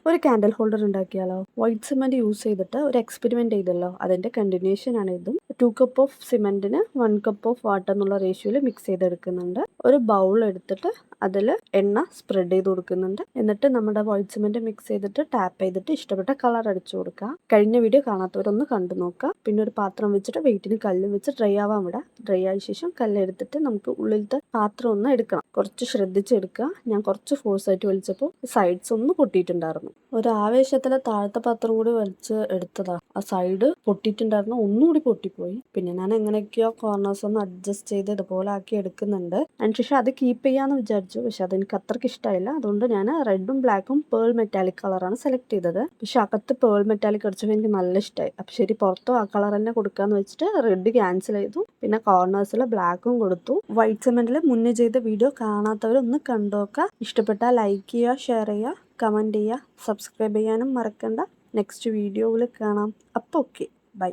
ഒരു candle holder ഉണ്ടാക്കിയാലോ? White cement use ചെയ്തിട്ട് ഒരു എക്സ്പെരിമെന്റ് ചെയ്തല്ലോ, അതിന്റെ കണ്ടിന്യൂഷൻ ആണ് ഇതും. 2 കപ്പ് ഓഫ് സിമെന്റിന് 1 കപ്പ് ഓഫ് വാട്ടർ എന്നുള്ള റേഷ്യോയിൽ മിക്സ് ചെയ്തെടുക്കുന്നുണ്ട്. ഒരു ബൗൾ എടുത്തിട്ട് അതിൽ എണ്ണ സ്പ്രെഡ് ചെയ്ത് കൊടുക്കുന്നുണ്ട്. എന്നിട്ട് നമ്മുടെ വൈറ്റ് സിമെന്റ് മിക്സ് ചെയ്തിട്ട് ടാപ്പ് ചെയ്തിട്ട് ഇഷ്ടപ്പെട്ട കളർ അടിച്ചു കൊടുക്കുക. കഴിഞ്ഞ വീഡിയോ കാണാത്തവരൊന്ന് കണ്ടു നോക്കുക. പിന്നെ ഒരു പാത്രം വെച്ചിട്ട് വെയിറ്റിന് കല്ല് വെച്ച് ഡ്രൈ ആവാൻ വിടുക. ഡ്രൈ ആയ ശേഷം കല്ല് എടുത്തിട്ട് നമുക്ക് ഉള്ളിലത്തെ പാത്രം ഒന്ന് എടുക്കണം. കുറച്ച് ശ്രദ്ധിച്ചെടുക്കുക. ഞാൻ കുറച്ച് ഫോഴ്സ് ആയിട്ട് വലിച്ചപ്പോൾ സൈഡ്സ് ഒന്ന് പൊട്ടിയിട്ടുണ്ടായിരുന്നു. ഒരു ആവേശത്തില് താഴത്തെ പാത്രം കൂടി വലിച്ച് എടുത്തതാ. ആ സൈഡ് പൊട്ടിയിട്ടുണ്ടായിരുന്നു, ഒന്നുകൂടി പൊട്ടിപ്പോയി. പിന്നെ ഞാൻ എങ്ങനെയൊക്കെയോ കോർണേഴ്സ് ഒന്ന് അഡ്ജസ്റ്റ് ചെയ്ത് ഇതുപോലെ ആക്കി എടുക്കുന്നുണ്ട്. അതിനുശേഷം അത് കീപ്പ് ചെയ്യാന്ന് വിചാരിച്ചു. പക്ഷെ അതെനിക്ക് അത്രയ്ക്ക് ഇഷ്ടമായില്ല. അതുകൊണ്ട് ഞാൻ റെഡും ബ്ലാക്കും പേൾ മെറ്റാലിക് കളറാണ് സെലക്ട് ചെയ്തത്. പക്ഷെ അകത്ത് പേൾ മെറ്റാലിക് അടിച്ചപ്പോൾ എനിക്ക് നല്ല ഇഷ്ടമായി. അപ്പൊ ശരി, പുറത്തും ആ കളർ തന്നെ കൊടുക്കാന്ന് വെച്ചിട്ട് റെഡ് ക്യാൻസൽ ചെയ്തു. പിന്നെ കോർണേഴ്സിൽ ബ്ലാക്കും കൊടുത്തു. വൈറ്റ് സിമെന്റിൽ മുന്നേ ചെയ്ത വീഡിയോ കാണാത്തവരൊന്ന് കണ്ടോക്കുക. ഇഷ്ടപ്പെട്ടാൽ ലൈക്ക് ചെയ്യുക, ഷെയർ ചെയ്യുക, കമൻറ്റ് ചെയ്യുക, സബ്സ്ക്രൈബ് ചെയ്യാനും മറക്കണ്ട. നെക്സ്റ്റ് വീഡിയോയിൽ കാണാം. അപ്പോൾ ഓക്കെ, ബൈ.